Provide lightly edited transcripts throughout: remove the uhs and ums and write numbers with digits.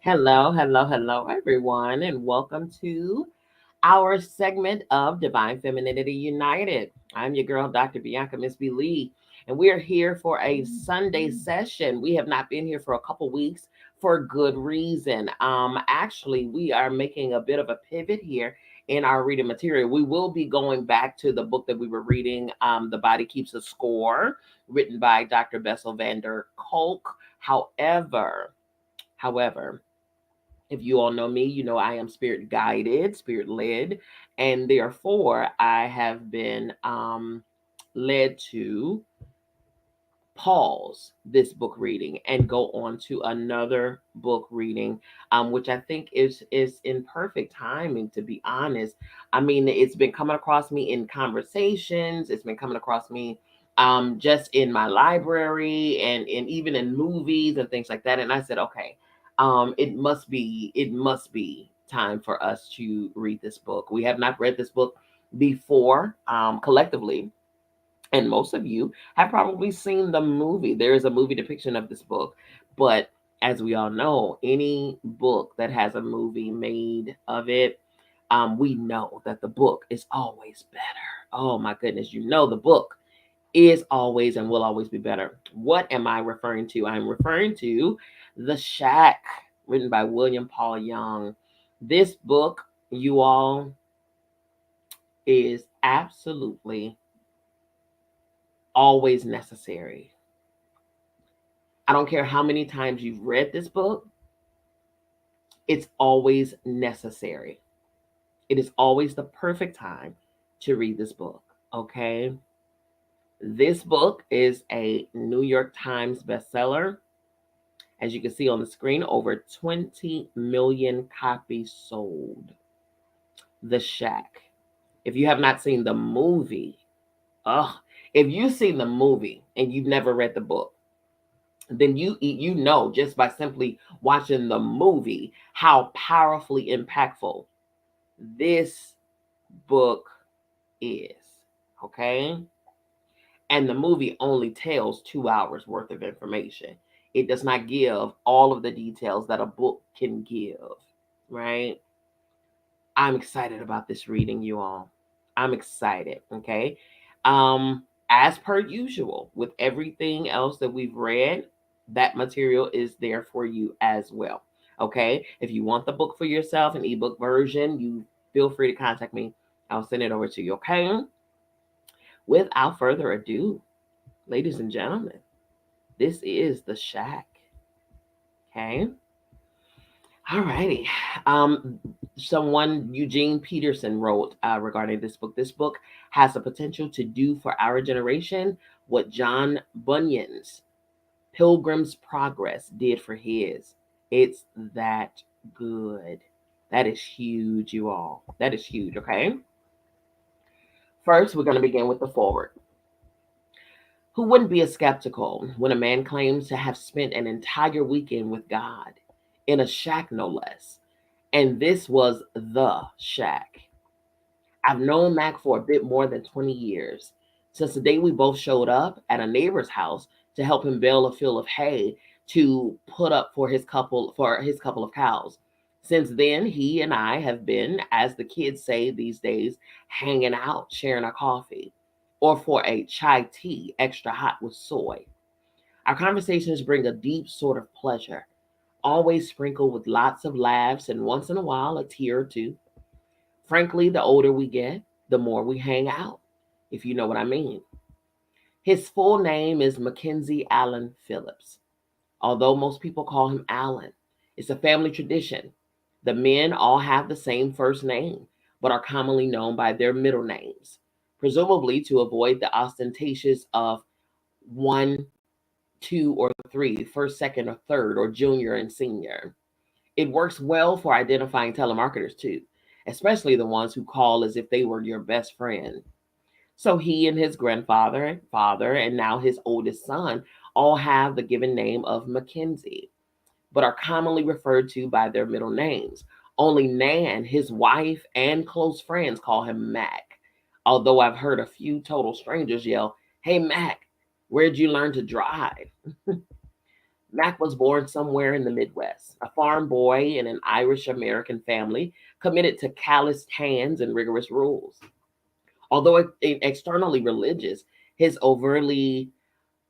Hello, everyone, and welcome to our segment of Divine Femininity United. I'm your girl, Dr. Bianca Miss B. Lee, and we are here for a Sunday session. We have not been here for a couple weeks for good reason. Actually, we are making a bit of a pivot here in our reading material. We will be going back to the book that we were reading, The Body Keeps a Score, written by Dr. Bessel van der Kolk. However, if you all know me, you know I am spirit guided, spirit led, and therefore I have been led to pause this book reading and go on to another book reading, which I think is in perfect timing. To be honest, I mean it's been coming across me in conversations. It's been coming across me just in my library and even in movies and things like that. And I said, okay, it must be time for us to read this book. We have not read this book before collectively, and most of you have probably seen the movie. There is a movie depiction of this book, but as we all know, any book that has a movie made of it, we know that the book is always better. Oh my goodness, you know the book is always and will always be better. What am I referring to? I'm referring to The Shack, written by William Paul Young. This book, you all, is absolutely always necessary. I don't care how many times you've read this book, it's always necessary. It is always the perfect time to read this book, okay? This book is a New York Times bestseller. As you can see on the screen, over 20 million copies sold. The Shack. If you have not seen the movie, if you've seen the movie and you've never read the book, then you know just by simply watching the movie how powerfully impactful this book is. Okay? And the movie only tells 2 hours worth of information. It does not give all of the details that a book can give, right? I'm excited about this reading, you all. I'm excited, okay? As per usual, with everything else that we've read, that material is there for you as well. Okay? If you want the book for yourself, an ebook version, you feel free to contact me. I'll send it over to you, okay? Without further ado, ladies and gentlemen, this is The Shack. Okay? Alrighty. Someone, Eugene Peterson, wrote regarding this book. This book has the potential to do for our generation what John Bunyan's Pilgrim's Progress did for his. It's that good. That is huge, you all. That is huge, okay? First, we're going to begin with the forward. Who wouldn't be a skeptical when a man claims to have spent an entire weekend with God in a shack, no less? And this was the shack. I've known Mack for a bit more than 20 years, since the day we both showed up at a neighbor's house to help him bale a field of hay to put up for his couple of cows. Since then, he and I have been, as the kids say these days, hanging out, sharing a coffee, or for a chai tea extra hot with soy. Our conversations bring a deep sort of pleasure, always sprinkled with lots of laughs and once in a while a tear or two. Frankly, the older we get, the more we hang out, if you know what I mean. His full name is Mackenzie Allen Philips, although most people call him Allen. It's a family tradition. The men all have the same first name, but are commonly known by their middle names, presumably to avoid the ostentatious of one, two, or three, first, second, or third, or junior and senior. It works well for identifying telemarketers too, especially the ones who call as if they were your best friend. So he and his grandfather, father, and now his oldest son all have the given name of Mackenzie, but are commonly referred to by their middle names. Only Nan, his wife, and close friends call him Mack, although I've heard a few total strangers yell, "Hey Mack, where'd you learn to drive?" Mack was born somewhere in the Midwest, a farm boy in an Irish American family committed to calloused hands and rigorous rules. Although externally religious, his overtly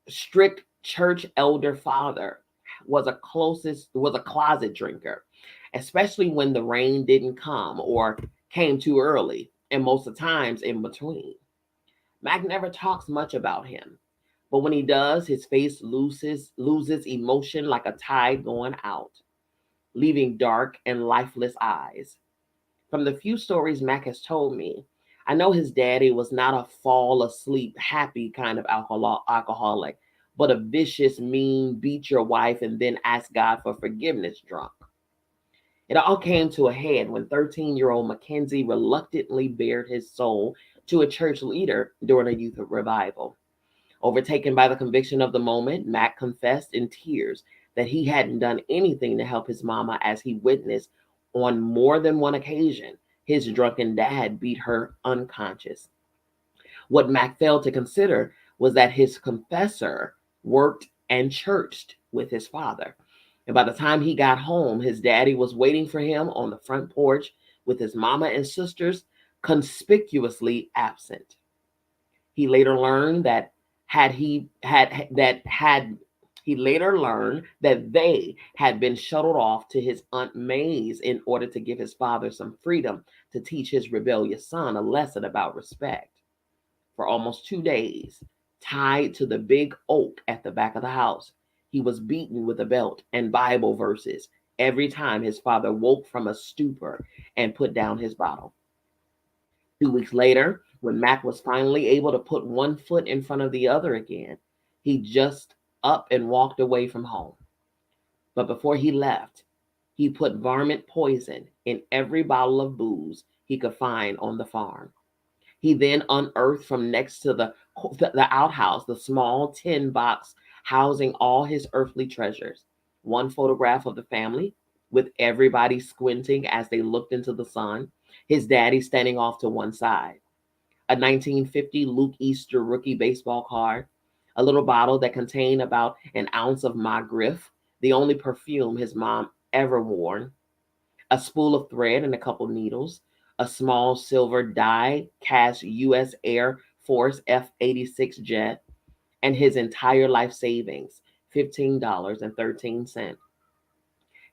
strict church elder father was a closet drinker, especially when the rain didn't come or came too early, and most of the times in between. Mac never talks much about him, but when he does, his face loses emotion like a tide going out, leaving dark and lifeless eyes. From the few stories Mac has told me, I know his daddy was not a fall asleep happy kind of alcoholic, but a vicious, mean, beat your wife and then ask God for forgiveness drunk. It all came to a head when 13-year-old Mackenzie reluctantly bared his soul to a church leader during a youth revival. Overtaken by the conviction of the moment, Mac confessed in tears that he hadn't done anything to help his mama as he witnessed on more than one occasion his drunken dad beat her unconscious. What Mac failed to consider was that his confessor worked and churched with his father. And by the time he got home, his daddy was waiting for him on the front porch with his mama and sisters conspicuously absent. He later learned that had he had that had he later learned that they had been shuttled off to his aunt May's in order to give his father some freedom to teach his rebellious son a lesson about respect. For almost 2 days, tied to the big oak at the back of the house, he was beaten with a belt and Bible verses every time his father woke from a stupor and put down his bottle. 2 weeks later, when Mac was finally able to put one foot in front of the other again, he just up and walked away from home. But before he left, he put varmint poison in every bottle of booze he could find on the farm. He then unearthed from next to the outhouse the small tin box housing all his earthly treasures. One photograph of the family, with everybody squinting as they looked into the sun, his daddy standing off to one side. A 1950 Luke Easter rookie baseball card, a little bottle that contained about an ounce of my griff, the only perfume his mom ever worn, a spool of thread and a couple needles, a small silver die cast U.S. Air Force F-86 jet, and his entire life savings, $15.13.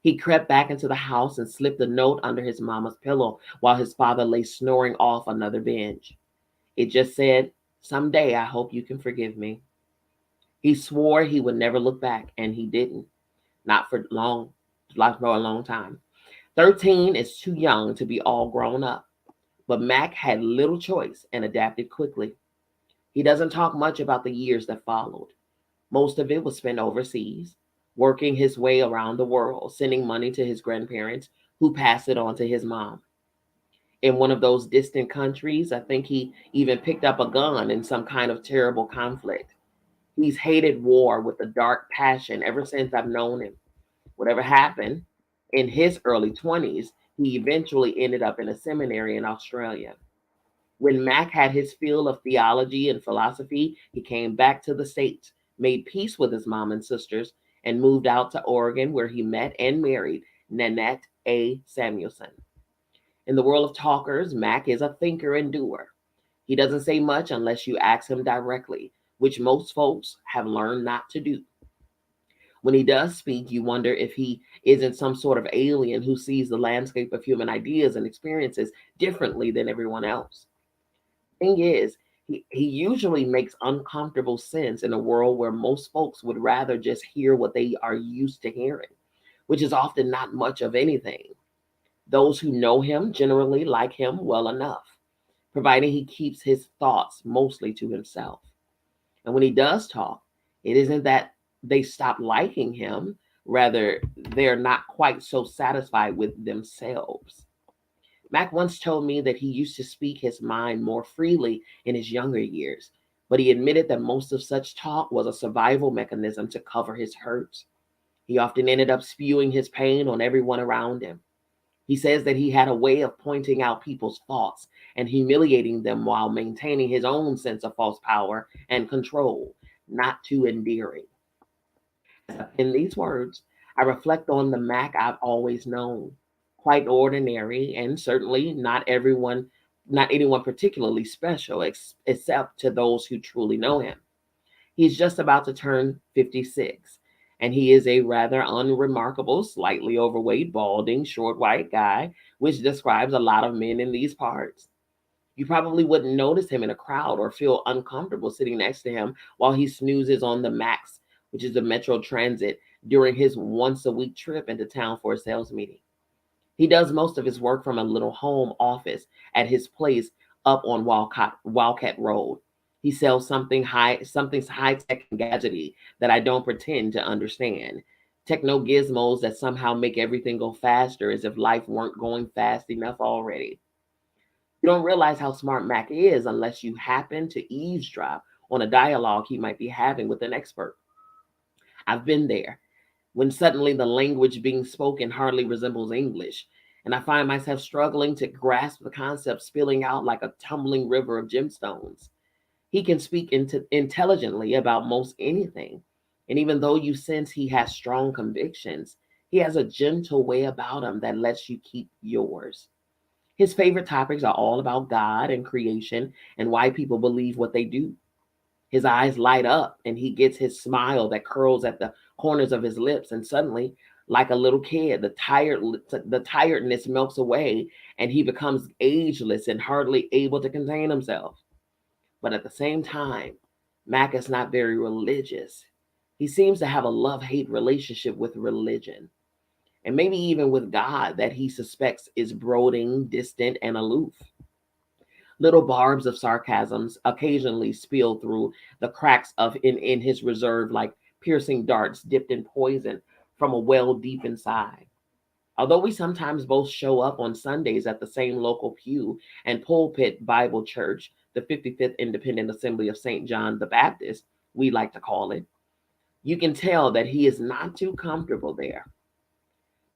He crept back into the house and slipped a note under his mama's pillow while his father lay snoring off another binge. It just said, "Someday I hope you can forgive me." He swore he would never look back, and he didn't. Not for long, not for a long time. 13 is too young to be all grown up, but Mac had little choice and adapted quickly. He doesn't talk much about the years that followed. Most of it was spent overseas, working his way around the world, sending money to his grandparents, who passed it on to his mom. In one of those distant countries, I think he even picked up a gun in some kind of terrible conflict. He's hated war with a dark passion ever since I've known him. Whatever happened in his early 20s, he eventually ended up in a seminary in Australia. When Mack had his fill of theology and philosophy, he came back to the States, made peace with his mom and sisters, and moved out to Oregon, where he met and married Nanette A. Samuelson. In the world of talkers, Mack is a thinker and doer. He doesn't say much unless you ask him directly, which most folks have learned not to do. When he does speak, you wonder if he isn't some sort of alien who sees the landscape of human ideas and experiences differently than everyone else. Thing is, he usually makes uncomfortable sense in a world where most folks would rather just hear what they are used to hearing, which is often not much of anything. Those who know him generally like him well enough, providing he keeps his thoughts mostly to himself. And when he does talk, it isn't that they stop liking him, rather, they're not quite so satisfied with themselves. Mac once told me that he used to speak his mind more freely in his younger years, but he admitted that most of such talk was a survival mechanism to cover his hurts. He often ended up spewing his pain on everyone around him. He says that he had a way of pointing out people's faults and humiliating them while maintaining his own sense of false power and control, not too endearing. In these words, I reflect on the Mac I've always known, quite ordinary, and certainly not anyone particularly special, except to those who truly know him. He's just about to turn 56, and he is a rather unremarkable, slightly overweight, balding, short white guy, which describes a lot of men in these parts. You probably wouldn't notice him in a crowd or feel uncomfortable sitting next to him while he snoozes on the Max, which is the Metro Transit, during his once a week trip into town for a sales meeting. He does most of his work from a little home office at his place up on Wildcat Road. He sells something's high tech and gadgety that I don't pretend to understand. Techno gizmos that somehow make everything go faster as if life weren't going fast enough already. You don't realize how smart Mac is unless you happen to eavesdrop on a dialogue he might be having with an expert. I've been there when suddenly the language being spoken hardly resembles English, and I find myself struggling to grasp the concept spilling out like a tumbling river of gemstones. He can speak intelligently about most anything, and even though you sense he has strong convictions, he has a gentle way about him that lets you keep yours. His favorite topics are all about God and creation and why people believe what they do. His eyes light up and he gets his smile that curls at the corners of his lips, and suddenly, like a little kid, the tiredness melts away and he becomes ageless and hardly able to contain himself. But at the same time, Mac is not very religious. He seems to have a love-hate relationship with religion, and maybe even with God, that he suspects is brooding, distant, and aloof. Little barbs of sarcasms occasionally spill through the cracks in his reserve like piercing darts dipped in poison from a well deep inside. Although we sometimes both show up on Sundays at the same local pew and pulpit Bible church, the 55th Independent Assembly of St. John the Baptist, we like to call it, you can tell that he is not too comfortable there.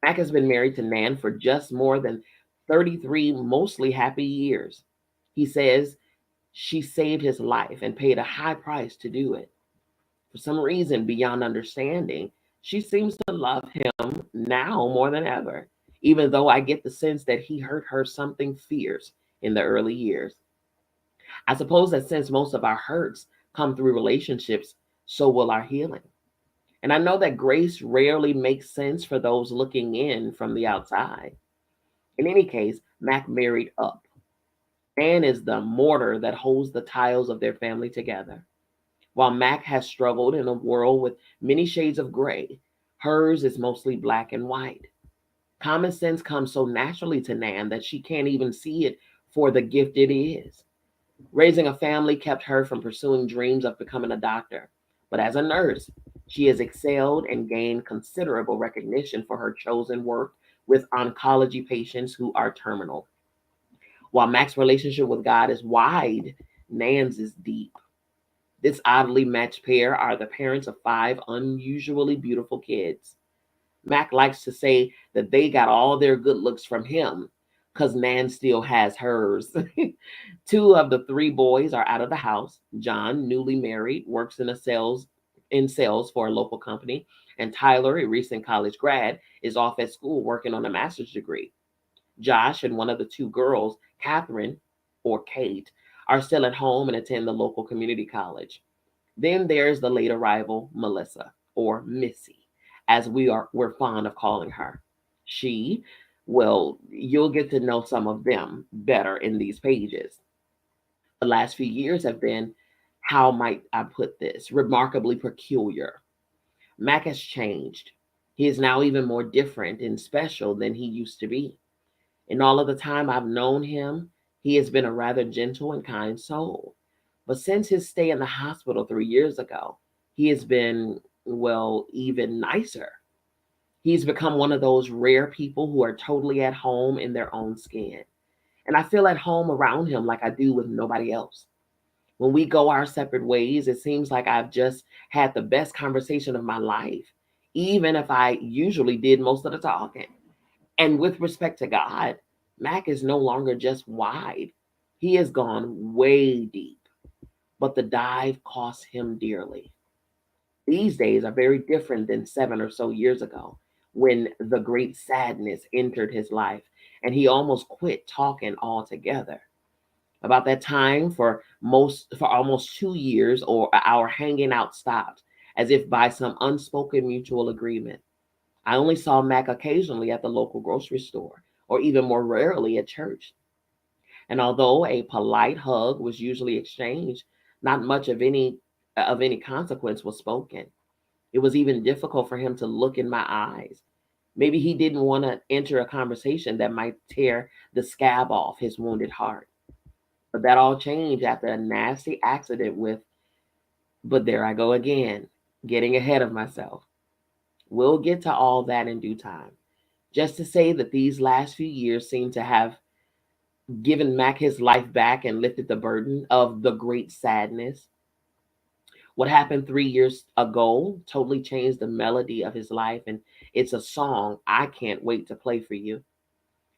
Mac has been married to Nan for just more than 33 mostly happy years. He says she saved his life and paid a high price to do it. For some reason beyond understanding, she seems to love him now more than ever, even though I get the sense that he hurt her something fierce in the early years. I suppose that since most of our hurts come through relationships, so will our healing. And I know that grace rarely makes sense for those looking in from the outside. In any case, Mac married up. Man is the mortar that holds the tiles of their family together. While Mac has struggled in a world with many shades of gray, hers is mostly black and white. Common sense comes so naturally to Nan that she can't even see it for the gift it is. Raising a family kept her from pursuing dreams of becoming a doctor, but as a nurse, she has excelled and gained considerable recognition for her chosen work with oncology patients who are terminal. While Mac's relationship with God is wide, Nan's is deep. This oddly matched pair are the parents of five unusually beautiful kids. Mac likes to say that they got all their good looks from him because Nan still has hers. Two of the three boys are out of the house. John, newly married, works in sales for a local company, and Tyler, a recent college grad, is off at school working on a master's degree. Josh and one of the two girls, Catherine or Kate, are still at home and attend the local community college. Then there's the late arrival, Melissa, or Missy, as we're fond of calling her. She, well, you'll get to know some of them better in these pages. The last few years have been, how might I put this, remarkably peculiar. Mac has changed. He is now even more different and special than he used to be. In all of the time I've known him, he has been a rather gentle and kind soul. But since his stay in the hospital 3 years ago, he has been, well, even nicer. He's become one of those rare people who are totally at home in their own skin. And I feel at home around him like I do with nobody else. When we go our separate ways, it seems like I've just had the best conversation of my life, even if I usually did most of the talking. And with respect to God, Mac is no longer just wide. He has gone way deep, but the dive cost him dearly. These days are very different than 7 or so years ago when the great sadness entered his life and he almost quit talking altogether. About that time, for almost 2 years, or our hanging out stopped, as if by some unspoken mutual agreement. I only saw Mac occasionally at the local grocery store, or even more rarely at church. And although a polite hug was usually exchanged, not much of any consequence was spoken. It was even difficult for him to look in my eyes. Maybe he didn't want to enter a conversation that might tear the scab off his wounded heart. But that all changed after a nasty accident but there I go again, getting ahead of myself. We'll get to all that in due time. Just to say that these last few years seem to have given Mac his life back and lifted the burden of the great sadness. What happened 3 years ago totally changed the melody of his life, and it's a song I can't wait to play for you.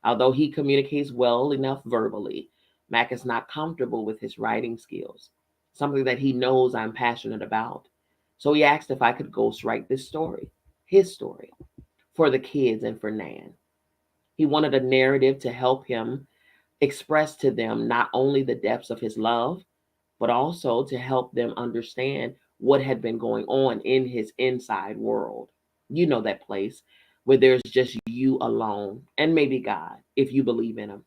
Although he communicates well enough verbally, Mac is not comfortable with his writing skills, something that he knows I'm passionate about. So he asked if I could ghostwrite this story, his story, for the kids and for Nan. He wanted a narrative to help him express to them not only the depths of his love, but also to help them understand what had been going on in his inside world. You know that place where there's just you alone and maybe God, if you believe in him.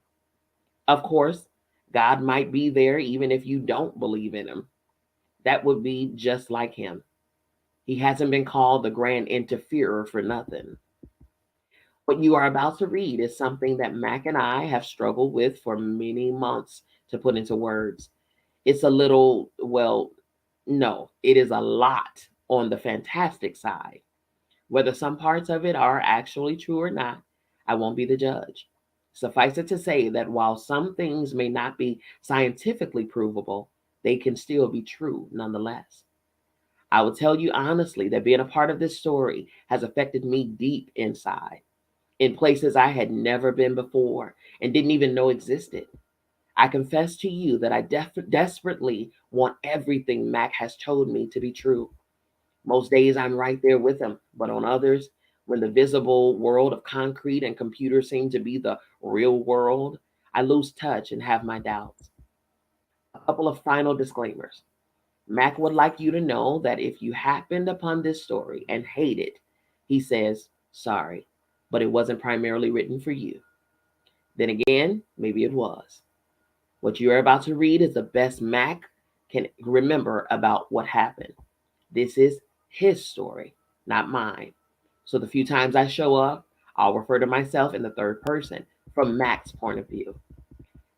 Of course, God might be there even if you don't believe in him. That would be just like him. He hasn't been called the grand interferer for nothing. What you are about to read is something that Mac and I have struggled with for many months to put into words. It's a little, well, no, it is a lot on the fantastic side. Whether some parts of it are actually true or not, I won't be the judge. Suffice it to say that while some things may not be scientifically provable, they can still be true nonetheless. I will tell you honestly that being a part of this story has affected me deep inside, in places I had never been before and didn't even know existed. I confess to you that I desperately want everything Mac has told me to be true. Most days I'm right there with him, but on others, when the visible world of concrete and computers seem to be the real world, I lose touch and have my doubts. A couple of final disclaimers. Mac would like you to know that if you happened upon this story and hate it, he says, sorry, but it wasn't primarily written for you. Then again, maybe it was. What you are about to read is the best Mac can remember about what happened. This is his story, not mine. So the few times I show up, I'll refer to myself in the third person from Mac's point of view.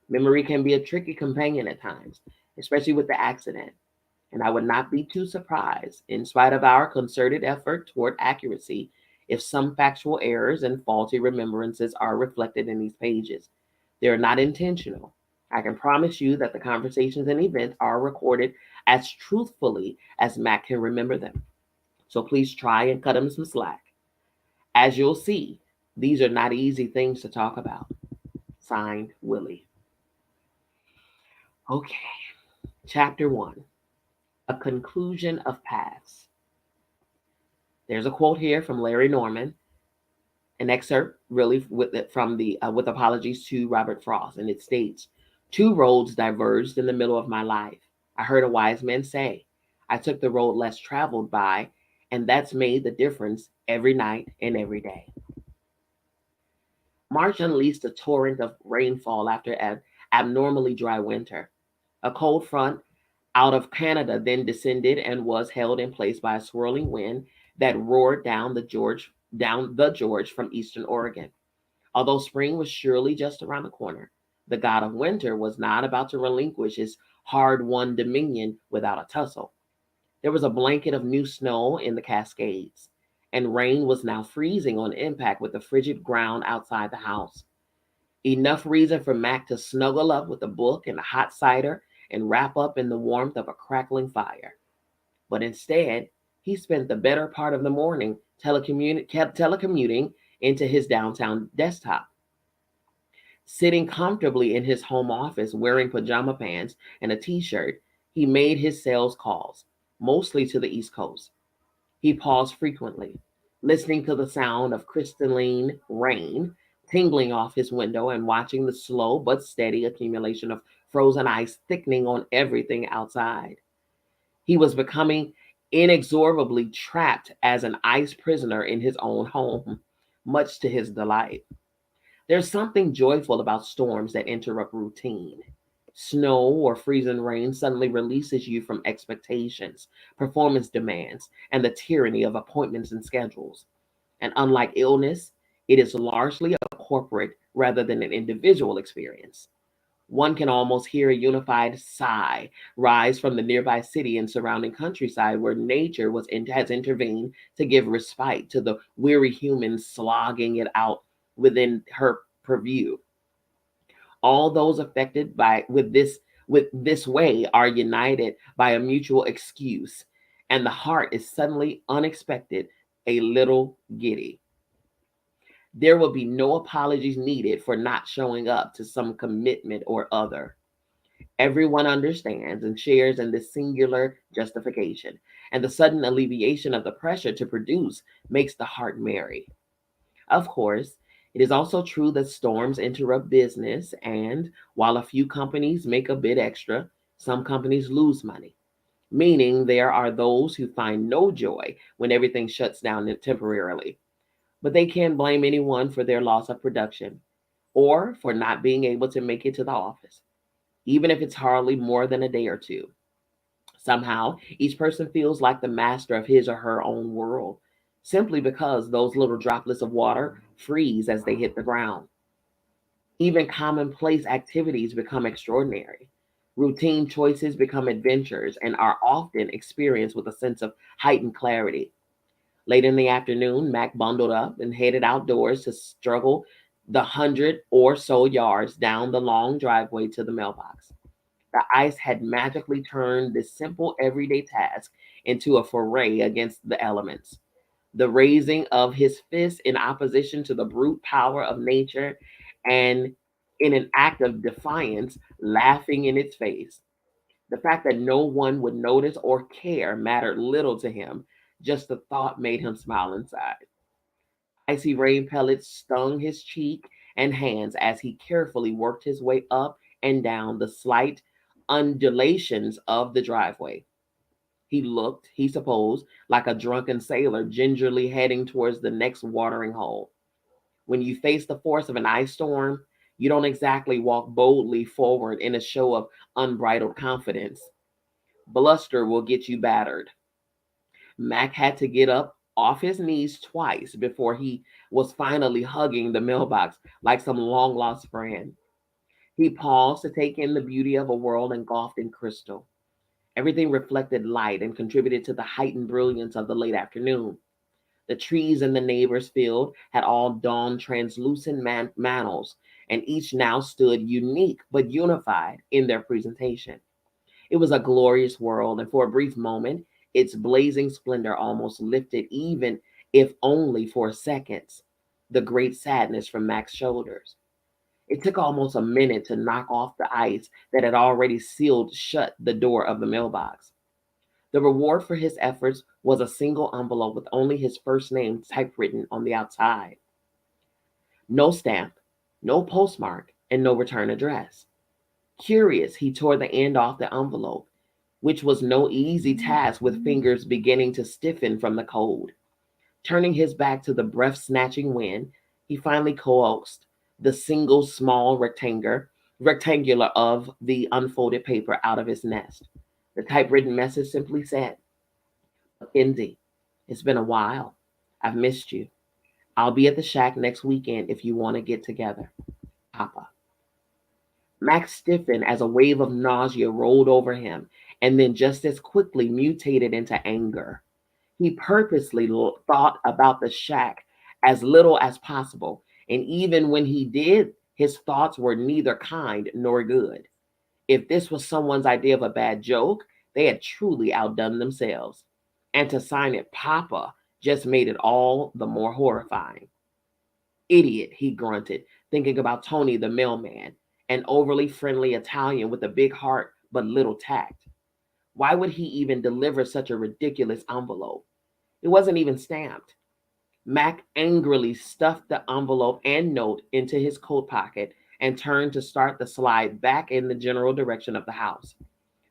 Memory can be a tricky companion at times, especially with the accident. And I would not be too surprised, in spite of our concerted effort toward accuracy, if some factual errors and faulty remembrances are reflected in these pages. They are not intentional. I can promise you that the conversations and events are recorded as truthfully as Mac can remember them. So please try and cut him some slack. As you'll see, these are not easy things to talk about. Signed, Willie. Okay, Chapter 1, A Conclusion of Paths. There's a quote here from Larry Norman, an excerpt really from the with apologies to Robert Frost, and it states, "Two roads diverged in the middle of my life. I heard a wise man say, I took the road less traveled by, and that's made the difference every night and every day." March unleashed a torrent of rainfall after an abnormally dry winter. A cold front out of Canada then descended and was held in place by a swirling wind that roared down the George from eastern Oregon. Although spring was surely just around the corner, the god of winter was not about to relinquish his hard-won dominion without a tussle. There was a blanket of new snow in the Cascades, and rain was now freezing on impact with the frigid ground outside the house. Enough reason for Mac to snuggle up with a book and a hot cider and wrap up in the warmth of a crackling fire. But instead, he spent the better part of the morning telecommuting into his downtown desktop. Sitting comfortably in his home office, wearing pajama pants and a t shirt, he made his sales calls, mostly to the East Coast. He paused frequently, listening to the sound of crystalline rain tingling off his window and watching the slow but steady accumulation of frozen ice thickening on everything outside. He was becoming inexorably trapped as an ice prisoner in his own home, much to his delight. There's something joyful about storms that interrupt routine. Snow or freezing rain suddenly releases you from expectations, performance demands, and the tyranny of appointments and schedules. And unlike illness, it is largely a corporate rather than an individual experience. One can almost hear a unified sigh rise from the nearby city and surrounding countryside where nature has intervened to give respite to the weary humans slogging it out within her purview. All those affected by with this way are united by a mutual excuse, and the heart is suddenly unexpected, a little giddy. There will be no apologies needed for not showing up to some commitment or other. Everyone understands and shares in this singular justification, and the sudden alleviation of the pressure to produce makes the heart merry. Of course, it is also true that storms interrupt business, and while a few companies make a bit extra, some companies lose money, meaning there are those who find no joy when everything shuts down temporarily. But they can't blame anyone for their loss of production or for not being able to make it to the office, even if it's hardly more than a day or two. Somehow, each person feels like the master of his or her own world, simply because those little droplets of water freeze as they hit the ground. Even commonplace activities become extraordinary. Routine choices become adventures and are often experienced with a sense of heightened clarity. Late in the afternoon, Mac bundled up and headed outdoors to struggle the 100 or so yards down the long driveway to the mailbox. The ice had magically turned this simple everyday task into a foray against the elements. The raising of his fist in opposition to the brute power of nature, and in an act of defiance, laughing in its face. The fact that no one would notice or care mattered little to him. Just the thought made him smile inside. Icy rain pellets stung his cheek and hands as he carefully worked his way up and down the slight undulations of the driveway. He looked, he supposed, like a drunken sailor gingerly heading towards the next watering hole. When you face the force of an ice storm, you don't exactly walk boldly forward in a show of unbridled confidence. Bluster will get you battered. Mac had to get up off his knees twice before he was finally hugging the mailbox like some long lost friend. He paused to take in the beauty of a world engulfed in crystal. Everything reflected light and contributed to the heightened brilliance of the late afternoon. The trees in the neighbor's field had all donned translucent mantles, and each now stood unique but unified in their presentation. It was a glorious world, and for a brief moment, its blazing splendor almost lifted, even if only for seconds, the great sadness from Mac's shoulders. It took almost a minute to knock off the ice that had already sealed shut the door of the mailbox. The reward for his efforts was a single envelope with only his first name typewritten on the outside. No stamp, no postmark, and no return address. Curious, he tore the end off the envelope, which was no easy task with fingers beginning to stiffen from the cold. Turning his back to the breath snatching wind, he finally coaxed the single small rectangular of the unfolded paper out of his nest. The typewritten message simply said, Mackenzie, it's been a while. I've missed you. I'll be at the shack next weekend if you want to get together. Papa. Max stiffened as a wave of nausea rolled over him and then just as quickly mutated into anger. He purposely thought about the shack as little as possible, and even when he did, his thoughts were neither kind nor good. If this was someone's idea of a bad joke, they had truly outdone themselves. And to sign it Papa just made it all the more horrifying. Idiot, he grunted, thinking about Tony the mailman, an overly friendly Italian with a big heart but little tact. Why would he even deliver such a ridiculous envelope? It wasn't even stamped. Mack angrily stuffed the envelope and note into his coat pocket and turned to start the slide back in the general direction of the house.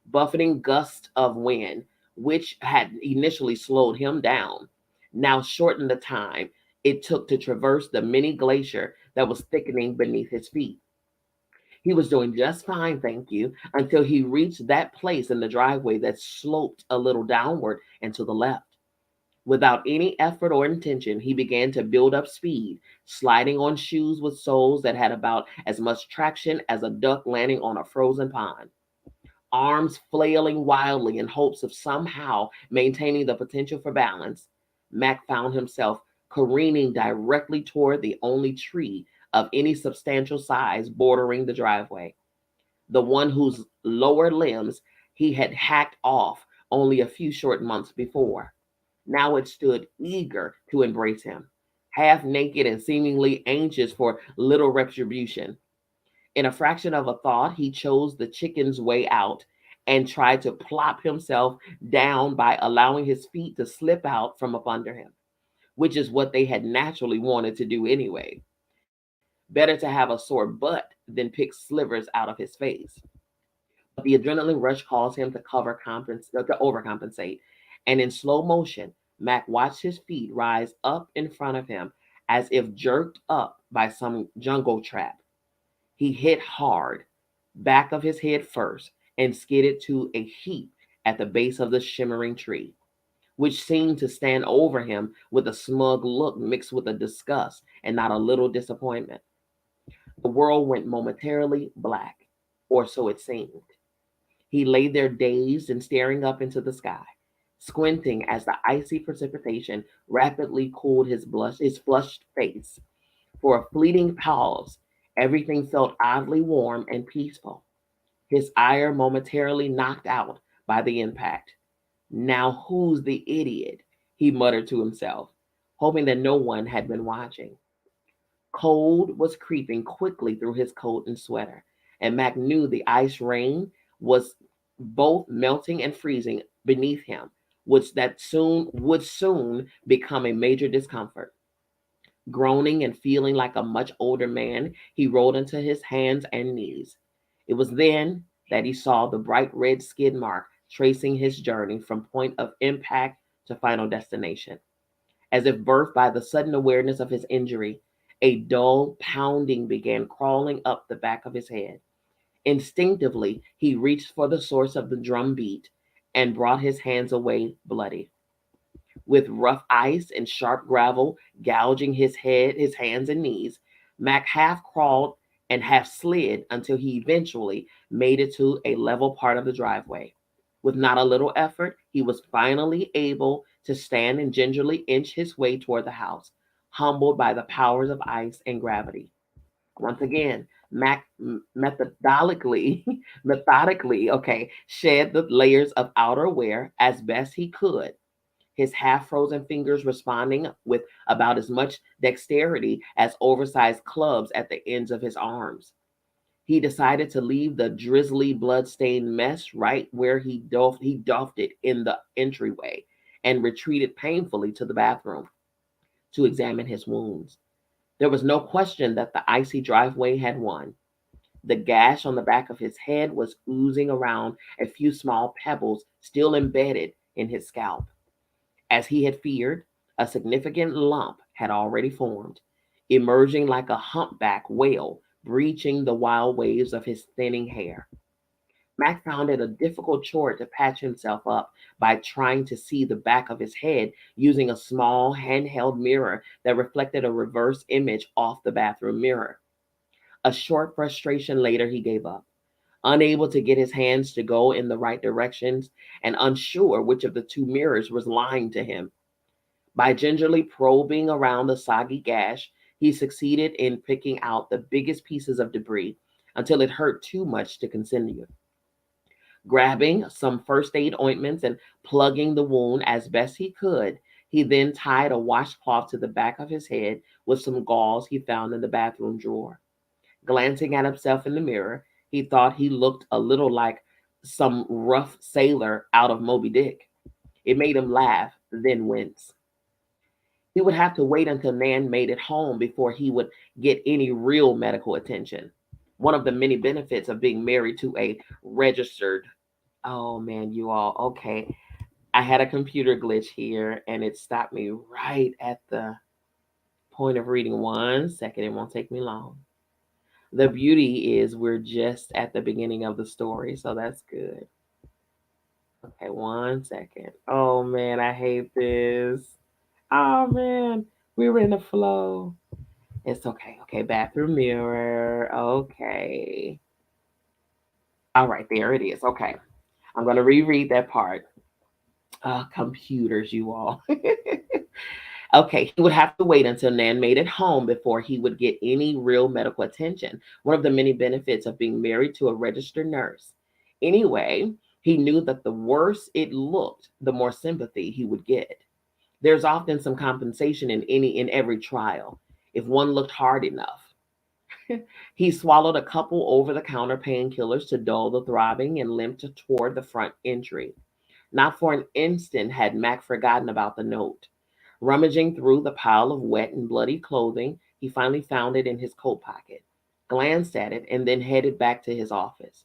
Buffeting gusts of wind, which had initially slowed him down, now shortened the time it took to traverse the mini glacier that was thickening beneath his feet. He was doing just fine, thank you, until he reached that place in the driveway that sloped a little downward and to the left. Without any effort or intention, he began to build up speed, sliding on shoes with soles that had about as much traction as a duck landing on a frozen pond. Arms flailing wildly in hopes of somehow maintaining the potential for balance, Mac found himself careening directly toward the only tree of any substantial size bordering the driveway, the one whose lower limbs he had hacked off only a few short months before. Now it stood eager to embrace him, half naked and seemingly anxious for little retribution. In a fraction of a thought, he chose the chicken's way out and tried to plop himself down by allowing his feet to slip out from up under him, which is what they had naturally wanted to do anyway. Better to have a sore butt than pick slivers out of his face. But the adrenaline rush caused him to overcompensate, and in slow motion, Mac watched his feet rise up in front of him as if jerked up by some jungle trap. He hit hard, back of his head first, and skidded to a heap at the base of the shimmering tree, which seemed to stand over him with a smug look mixed with a disgust and not a little disappointment. The world went momentarily black, or so it seemed. He lay there dazed and staring up into the sky, squinting as the icy precipitation rapidly cooled his flushed face. For a fleeting pause, everything felt oddly warm and peaceful, his ire momentarily knocked out by the impact. Now who's the idiot? He muttered to himself, hoping that no one had been watching. Cold was creeping quickly through his coat and sweater, and Mac knew the ice rain was both melting and freezing beneath him, which that soon would soon become a major discomfort. Groaning and feeling like a much older man, he rolled into his hands and knees. It was then that he saw the bright red skid mark tracing his journey from point of impact to final destination. As if birthed by the sudden awareness of his injury, a dull pounding began crawling up the back of his head. Instinctively, he reached for the source of the drum beat and brought his hands away bloody. With rough ice and sharp gravel gouging his head, his hands and knees, Mac half crawled and half slid until he eventually made it to a level part of the driveway. With not a little effort, he was finally able to stand and gingerly inch his way toward the house, humbled by the powers of ice and gravity. Once again, Mac methodically, shed the layers of outer wear as best he could, his half frozen fingers responding with about as much dexterity as oversized clubs at the ends of his arms. He decided to leave the drizzly, blood-stained mess right where he doffed it in the entryway and retreated painfully to the bathroom to examine his wounds. There was no question that the icy driveway had won. The gash on the back of his head was oozing around a few small pebbles still embedded in his scalp. As he had feared, a significant lump had already formed, emerging like a humpback whale breaching the wild waves of his thinning hair. Mac found it a difficult chore to patch himself up by trying to see the back of his head using a small handheld mirror that reflected a reverse image off the bathroom mirror. A short frustration later, he gave up, unable to get his hands to go in the right directions and unsure which of the two mirrors was lying to him. By gingerly probing around the soggy gash, he succeeded in picking out the biggest pieces of debris until it hurt too much to continue. Grabbing some first aid ointments and plugging the wound as best he could, he then tied a washcloth to the back of his head with some gauze he found in the bathroom drawer. Glancing at himself in the mirror, he thought he looked a little like some rough sailor out of Moby Dick. It made him laugh, then wince. He would have to wait until Nan made it home before he would get any real medical attention. One of the many benefits of being married to a registered, oh man, you all, okay. I had a computer glitch here and it stopped me right at the point of reading. 1 second, it won't take me long. The beauty is we're just at the beginning of the story, so that's good. Okay, 1 second. Oh man, I hate this. Oh man, we were in the flow. It's okay. Okay, bathroom mirror. Okay. All right, there it is. Okay. I'm going to reread that part. Computers, you all. Okay, he would have to wait until Nan made it home before he would get any real medical attention. One of the many benefits of being married to a registered nurse. Anyway, he knew that the worse it looked, the more sympathy he would get. There's often some compensation in every trial if one looked hard enough. He swallowed a couple over-the-counter painkillers to dull the throbbing and limped toward the front entry. Not for an instant had Mack forgotten about the note. Rummaging through the pile of wet and bloody clothing, he finally found it in his coat pocket, glanced at it, and then headed back to his office.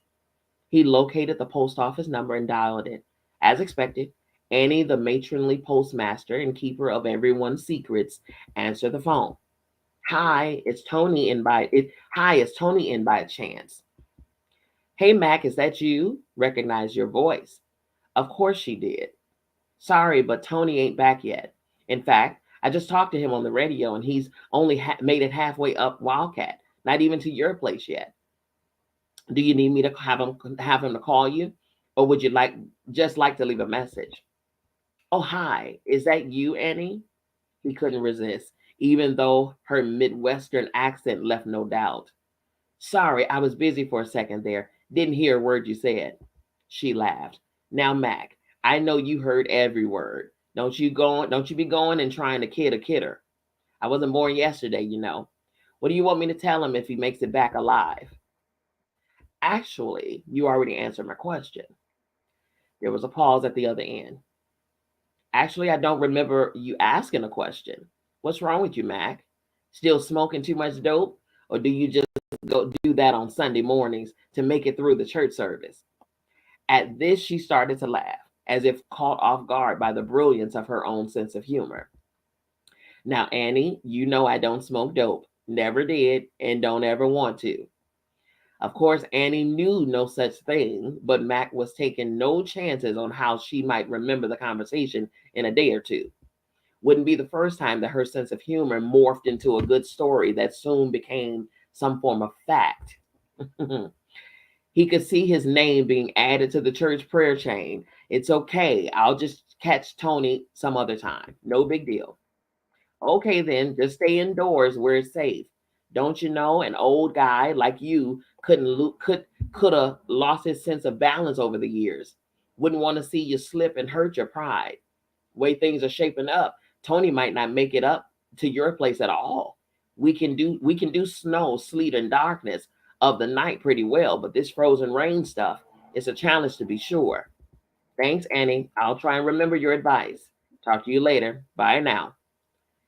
He located the post office number and dialed it. As expected, Annie, the matronly postmaster and keeper of everyone's secrets, answered the phone. Hi, it's Tony in by it. Hi, it's Tony in by a chance. Hey, Mac, is that you? Recognized your voice. Of course she did. Sorry, but Tony ain't back yet. In fact, I just talked to him on the radio, and he's only made it halfway up Wildcat, not even to your place yet. Do you need me to have him to call you, or would you like to leave a message? Oh, hi, is that you, Annie? He couldn't resist, even though her Midwestern accent left no doubt. Sorry, I was busy for a second there. Didn't hear a word you said. She laughed. Now, Mac, I know you heard every word. Don't you be going and trying to kid a kidder. I wasn't born yesterday, you know. What do you want me to tell him if he makes it back alive? Actually, you already answered my question. There was a pause at the other end. Actually, I don't remember you asking a question. What's wrong with you, Mac? Still smoking too much dope? Or do you just go do that on Sunday mornings to make it through the church service? At this, she started to laugh, as if caught off guard by the brilliance of her own sense of humor. Now, Annie, you know I don't smoke dope. Never did, and don't ever want to. Of course, Annie knew no such thing, but Mac was taking no chances on how she might remember the conversation in a day or two. Wouldn't be the first time that her sense of humor morphed into a good story that soon became some form of fact. He could see his name being added to the church prayer chain. It's okay. I'll just catch Tony some other time. No big deal. Okay, then, just stay indoors where it's safe. Don't you know an old guy like you could have lost his sense of balance over the years. Wouldn't want to see you slip and hurt your pride. Way things are shaping up, Tony might not make it up to your place at all. We can do snow, sleet, and darkness of the night pretty well, but this frozen rain stuff is a challenge to be sure. Thanks, Annie. I'll try and remember your advice. Talk to you later. Bye now.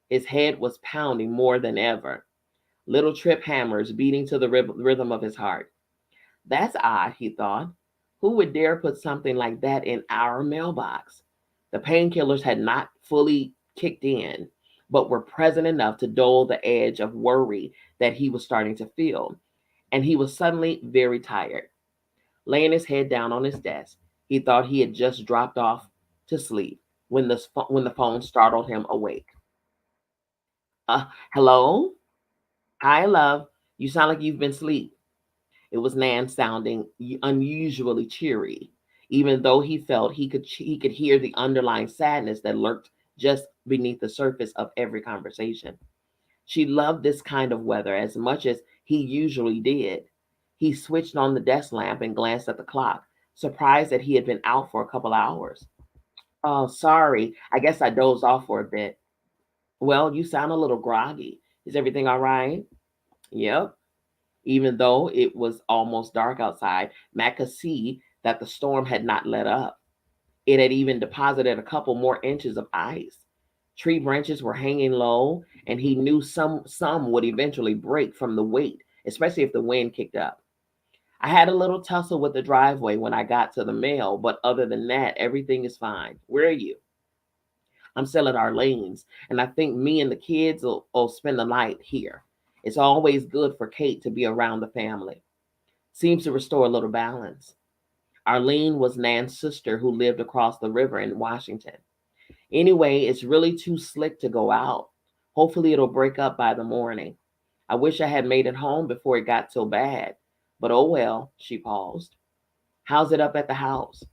His head was pounding more than ever, little trip hammers beating to the rhythm of his heart. That's odd, he thought. Who would dare put something like that in our mailbox? The painkillers had not fully kicked in, but were present enough to dull the edge of worry that he was starting to feel. And he was suddenly very tired. Laying his head down on his desk, he thought he had just dropped off to sleep when the phone startled him awake. Hello? Hi, love. You sound like you've been asleep. It was Nan sounding unusually cheery, even though he felt he could hear the underlying sadness that lurked just beneath the surface of every conversation. She loved this kind of weather as much as he usually did. He switched on the desk lamp and glanced at the clock, surprised that he had been out for a couple hours. Oh, sorry. I guess I dozed off for a bit. Well, you sound a little groggy. Is everything all right? Yep. Even though it was almost dark outside, Matt could see that the storm had not let up. It had even deposited a couple more inches of ice. Tree branches were hanging low, and he knew some would eventually break from the weight, especially if the wind kicked up. I had a little tussle with the driveway when I got to the mail, but other than that, everything is fine. Where are you? I'm still at Arlene's, and I think me and the kids will spend the night here. It's always good for Kate to be around the family. Seems to restore a little balance. Arlene was Nan's sister who lived across the river in Washington. Anyway, it's really too slick to go out. Hopefully, it'll break up by the morning. I wish I had made it home before it got so bad. But oh well, she paused. How's it up at the house?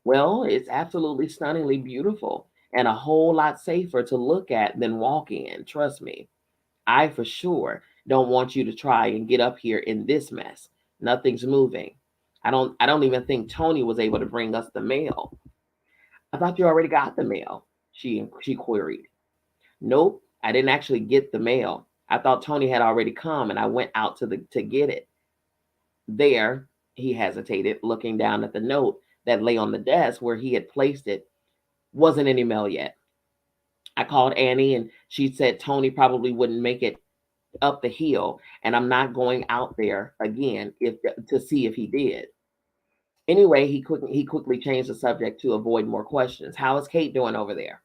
Well, it's absolutely stunningly beautiful and a whole lot safer to look at than walk in, trust me. I for sure don't want you to try and get up here in this mess. Nothing's moving. I don't even think Tony was able to bring us the mail. I thought you already got the mail, she queried. Nope, I didn't actually get the mail. I thought Tony had already come and I went out to get it. There, he hesitated, looking down at the note that lay on the desk where he had placed it. Wasn't any mail yet. I called Annie and she said Tony probably wouldn't make it up the hill, and I'm not going out there again if to see if he did. Anyway, he quickly changed the subject to avoid more questions. How is Kate doing over there?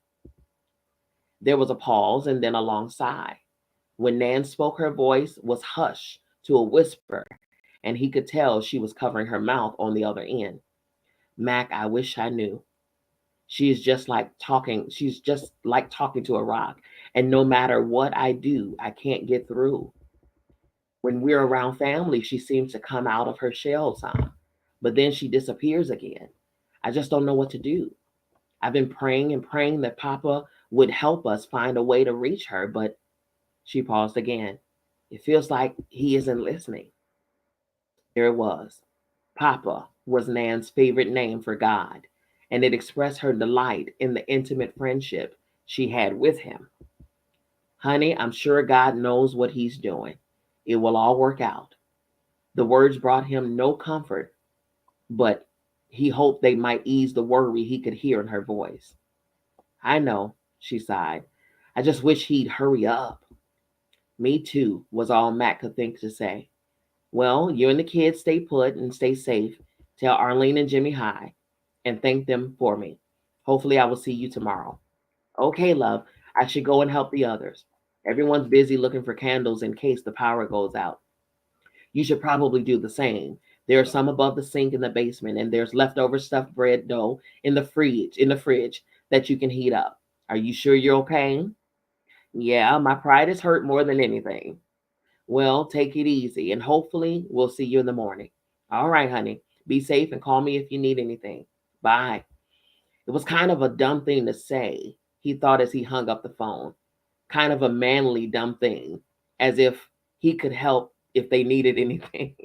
There was a pause and then a long sigh. When Nan spoke, her voice was hushed to a whisper, and he could tell she was covering her mouth on the other end. Mac, I wish I knew. She's just like talking to a rock. And no matter what I do, I can't get through. When we're around family, she seems to come out of her shell some, but then she disappears again. I just don't know what to do. I've been praying and praying that Papa would help us find a way to reach her, but she paused again. It feels like he isn't listening. There it was. Papa was Nan's favorite name for God, and it expressed her delight in the intimate friendship she had with him. Honey, I'm sure God knows what he's doing. It will all work out. The words brought him no comfort, but he hoped they might ease the worry he could hear in her voice. I know, she sighed. I just wish he'd hurry up. Me too, was all Matt could think to say. Well, you and the kids stay put and stay safe. Tell Arlene and Jimmy hi and thank them for me. Hopefully, I will see you tomorrow. Okay, love, I should go and help the others. Everyone's busy looking for candles in case the power goes out. You should probably do the same. There are some above the sink in the basement, and there's leftover stuffed bread dough in the fridge that you can heat up. Are you sure you're okay? Yeah, my pride is hurt more than anything. Well, take it easy, and hopefully we'll see you in the morning. All right, honey. Be safe and call me if you need anything. Bye. It was kind of a dumb thing to say, he thought as he hung up the phone. Kind of a manly dumb thing, as if he could help if they needed anything.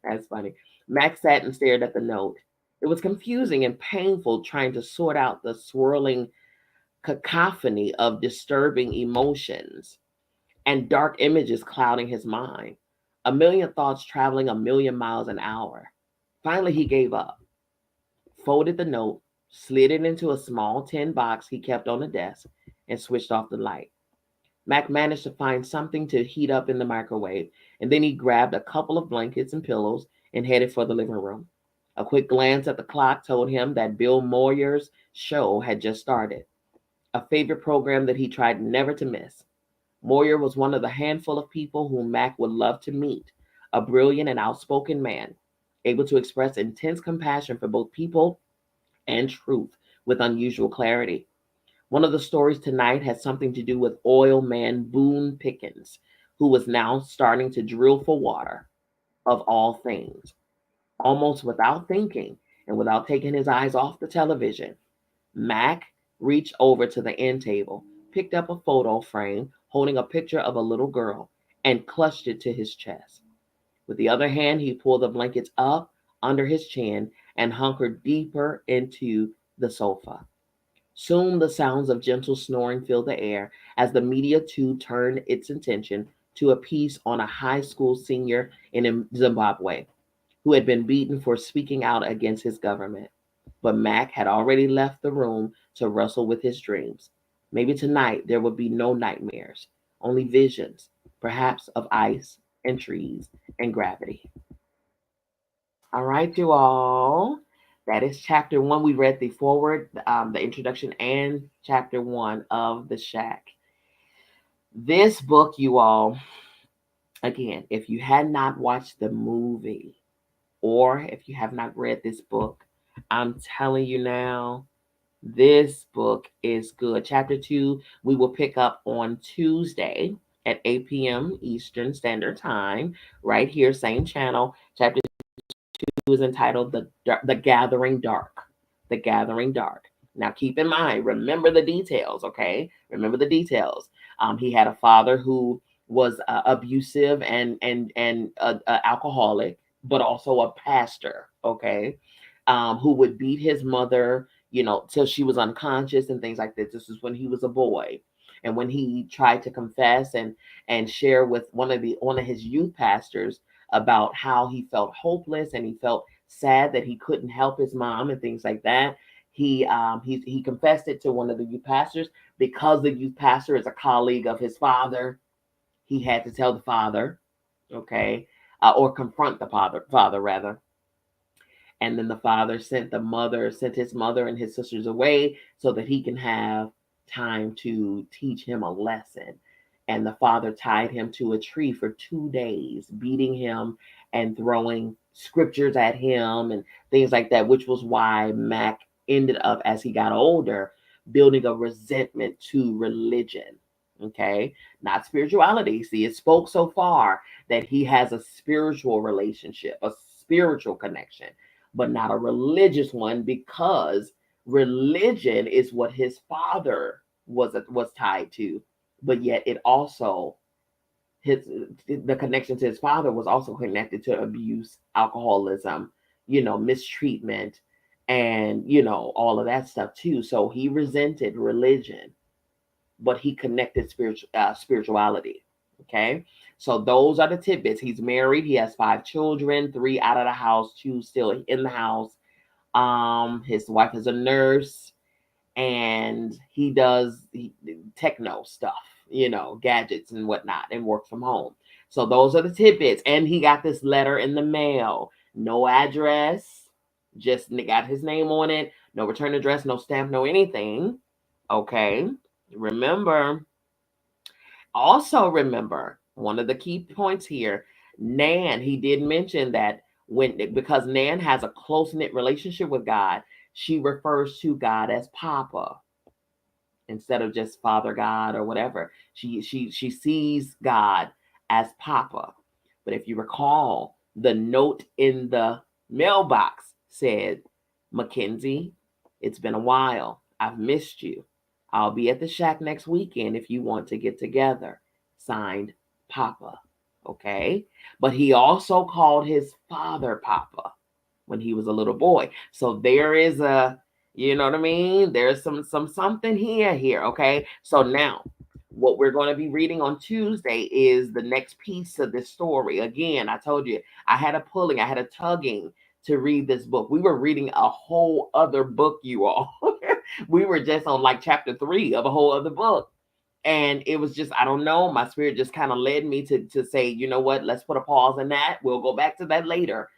That's funny. Max sat and stared at the note. It was confusing and painful trying to sort out the swirling cacophony of disturbing emotions and dark images clouding his mind. A million thoughts traveling a million miles an hour. Finally, he gave up, folded the note, slid it into a small tin box he kept on the desk, and switched off the light. Mac managed to find something to heat up in the microwave, and then he grabbed a couple of blankets and pillows and headed for the living room. A quick glance at the clock told him that Bill Moyer's show had just started, a favorite program that he tried never to miss. Moyer was one of the handful of people whom Mac would love to meet, a brilliant and outspoken man, able to express intense compassion for both people and truth with unusual clarity. One of the stories tonight had something to do with oil man Boone Pickens, who was now starting to drill for water, of all things. Almost without thinking and without taking his eyes off the television, Mac reached over to the end table, picked up a photo frame holding a picture of a little girl, and clutched it to his chest. With the other hand, he pulled the blankets up under his chin and hunkered deeper into the sofa. Soon the sounds of gentle snoring filled the air as the media tube turned its attention to a piece on a high school senior in Zimbabwe who had been beaten for speaking out against his government. But Mac had already left the room to wrestle with his dreams. Maybe tonight there will be no nightmares, only visions, perhaps of ice and trees and gravity. All right, you all. That is chapter one. We read the forward, the introduction, and chapter one of The Shack. This book, you all, again, if you had not watched the movie or if you have not read this book, I'm telling you now, this book is good. Chapter two, we will pick up on Tuesday at 8 p.m. Eastern Standard Time, right here, same channel. Chapter two is entitled The Gathering Dark. The Gathering Dark. Now, keep in mind, remember the details, okay? Remember the details. He had a father who was abusive and alcoholic, but also a pastor, okay? Who would beat his mother, till she was unconscious and things like this. This is when he was a boy, and when he tried to confess and share with one of his youth pastors about how he felt hopeless and he felt sad that he couldn't help his mom and things like that. He confessed it to one of the youth pastors. Because the youth pastor is a colleague of his father, he had to tell the father, okay, or confront the father rather. And then the father sent his mother and his sisters away so that he can have time to teach him a lesson. And the father tied him to a tree for 2 days, beating him and throwing scriptures at him and things like that, which was why Mack ended up, as he got older, building a resentment to religion. Okay, not spirituality. See, it spoke so far that he has a spiritual relationship, a spiritual connection, but not a religious one, because religion is what his father was tied to, but yet it also his the connection to his father was also connected to abuse, alcoholism, mistreatment, and all of that stuff too. So he resented religion, but he connected spirituality. Okay, so those are the tidbits. He's married. He has 5 children, 3 out of the house, 2 still in the house. His wife is a nurse, and he does techno stuff, gadgets and whatnot, and work from home. So those are the tidbits. And he got this letter in the mail. No address, just got his name on it. No return address, no stamp, no anything. Okay. Also remember one of the key points here. Nan, he did mention that because Nan has a close-knit relationship with God, she refers to God as Papa instead of just Father God or whatever. She sees God as Papa. But if you recall, the note in the mailbox said, Mackenzie, it's been a while. I've missed you. I'll be at the shack next weekend if you want to get together. Signed, Papa. Okay? But he also called his father Papa when he was a little boy. So there is a, you know what I mean? There's something here, okay? So now what we're going to be reading on Tuesday is the next piece of this story. Again, I told you, I had a tugging to read this book. We were reading a whole other book, you all. We were just on like chapter 3 of a whole other book. And it was just, I don't know, my spirit just kind of led me to say, you know what, let's put a pause in that. We'll go back to that later.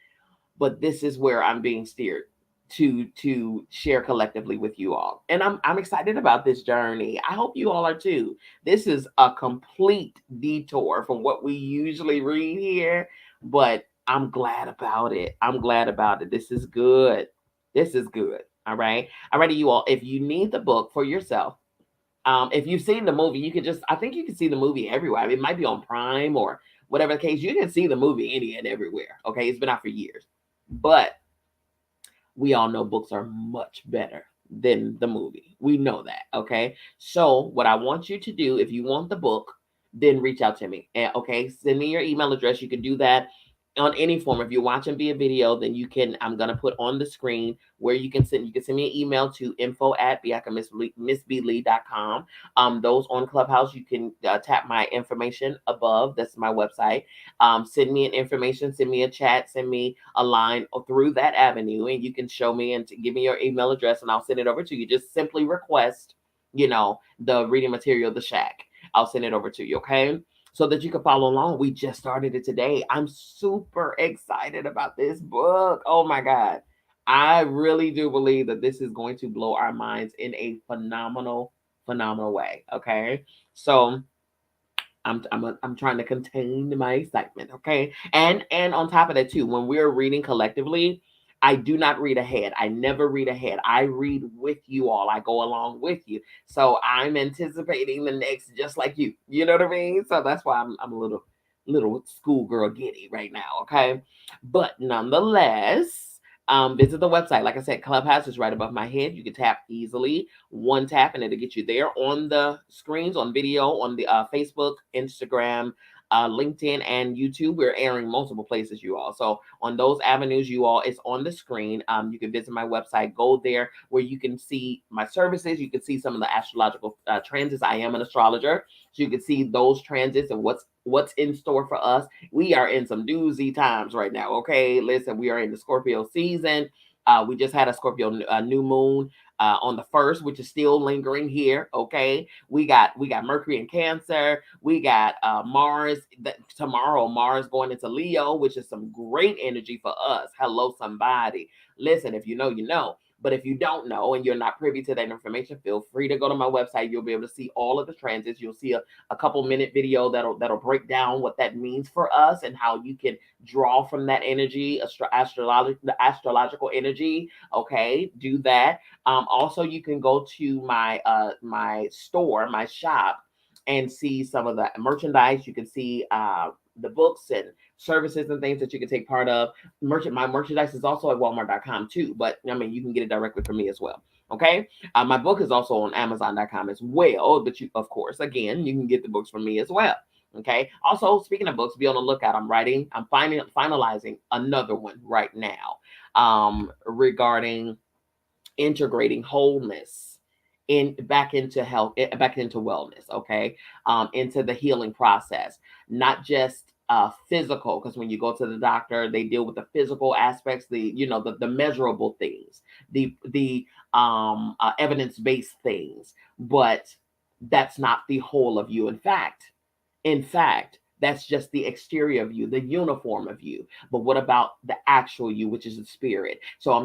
But this is where I'm being steered to share collectively with you all. And I'm excited about this journey. I hope you all are too. This is a complete detour from what we usually read here, but I'm glad about it. This is good. All right. All righty, you all. If you need the book for yourself, if you've seen the movie, I think you can see the movie everywhere. I mean, it might be on Prime or whatever the case. You can see the movie any and everywhere. Okay. It's been out for years. But we all know books are much better than the movie. We know that. Okay. So what I want you to do, if you want the book, then reach out to me. And okay, send me your email address. You can do that on any form. If you're watching via video, then I'm going to put on the screen where you can send me an email to info@biancamissblee.com. Those on Clubhouse, you can tap my information above. That's my website. Send me an information, send me a chat, send me a line through that avenue, and you can show me and give me your email address, and I'll send it over to you. Just simply request the reading material, The Shack. I'll send it over to you, okay? So that you can follow along. We just started it today. I'm super excited about this book. Oh my God. I really do believe that this is going to blow our minds in a phenomenal, phenomenal way. Okay. So I'm trying to contain my excitement, okay? And on top of that too, when we're reading collectively, I do not read ahead. I never read ahead. I read with you all. I go along with you. So I'm anticipating the next just like you. You know what I mean? So that's why I'm a little schoolgirl giddy right now, okay? But nonetheless, visit the website. Like I said, Clubhouse is right above my head. You can tap easily, one tap, and it'll get you there on the screens, on video, on the Facebook, Instagram, LinkedIn, and YouTube. We're airing multiple places, you all. So on those avenues, you all, it's on the screen. You can visit my website. Go there where you can see my services. You can see some of the astrological transits. I am an astrologer, so you can see those transits and what's in store for us. We are in some doozy times right now. Okay, listen, we are in the Scorpio season. We just had a Scorpio new moon on the 1st, which is still lingering here. Okay, we got Mercury in Cancer. We got Mars tomorrow. Mars going into Leo, which is some great energy for us. Hello, somebody. Listen, if you know, you know. But if you don't know and you're not privy to that information, feel free to go to my website. You'll be able to see all of the transits. You'll see a couple minute video that'll break down what that means for us and how you can draw from that energy, the astrological energy. Okay, do that. Also, you can go to my my store, my shop, and see some of the merchandise. You can see the books and services and things that you can take part of. My merchandise is also at walmart.com too, but I mean, you can get it directly from me as well. Okay. My book is also on amazon.com as well, but you, of course, again, you can get the books from me as well. Okay. Also, speaking of books, be on the lookout. I'm finalizing another one right now regarding integrating wholeness back into health, back into wellness, okay, into the healing process, not just physical, because when you go to the doctor, they deal with the physical aspects, the measurable things, the evidence-based things, but that's not the whole of you. In fact, that's just the exterior of you, the uniform of you. But what about the actual you, which is the spirit? So I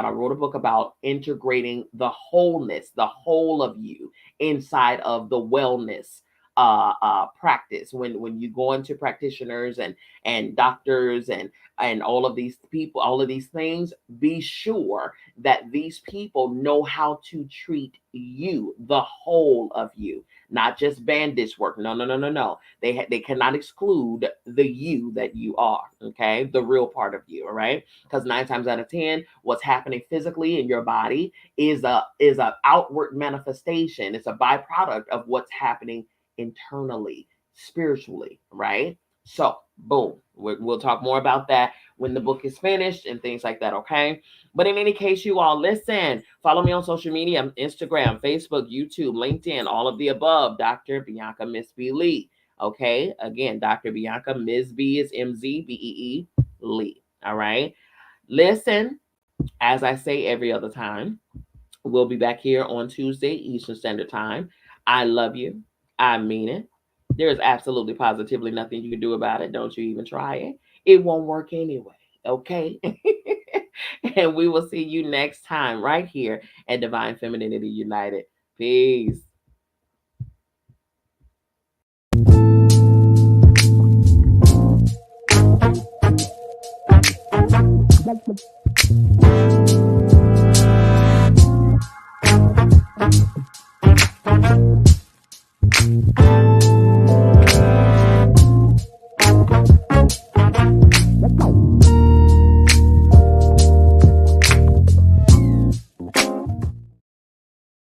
wrote a book about integrating the wholeness, the whole of you inside of the wellness practice. When you go into practitioners and doctors and all of these people, all of these things, be sure that these people know how to treat you, the whole of you, not just bandage work. No. They cannot exclude the you that you are, okay? The real part of you, all right? Because 9 times out of 10, what's happening physically in your body is a outward manifestation. It's a byproduct of what's happening internally, spiritually, right? So, boom, we'll talk more about that when the book is finished and things like that, okay? But in any case, you all, listen, follow me on social media, Instagram, Facebook, YouTube, LinkedIn, all of the above, Dr. Bianca Miss B. Lee, okay? Again, Dr. Bianca Ms. B is MZBEE Lee, all right? Listen, as I say every other time, we'll be back here on Tuesday, Eastern Standard Time. I love you. I mean it. There's absolutely positively nothing you can do about it. Don't you even try it. It won't work anyway. Okay. And we will see you next time right here at Divine Femininity United. Peace.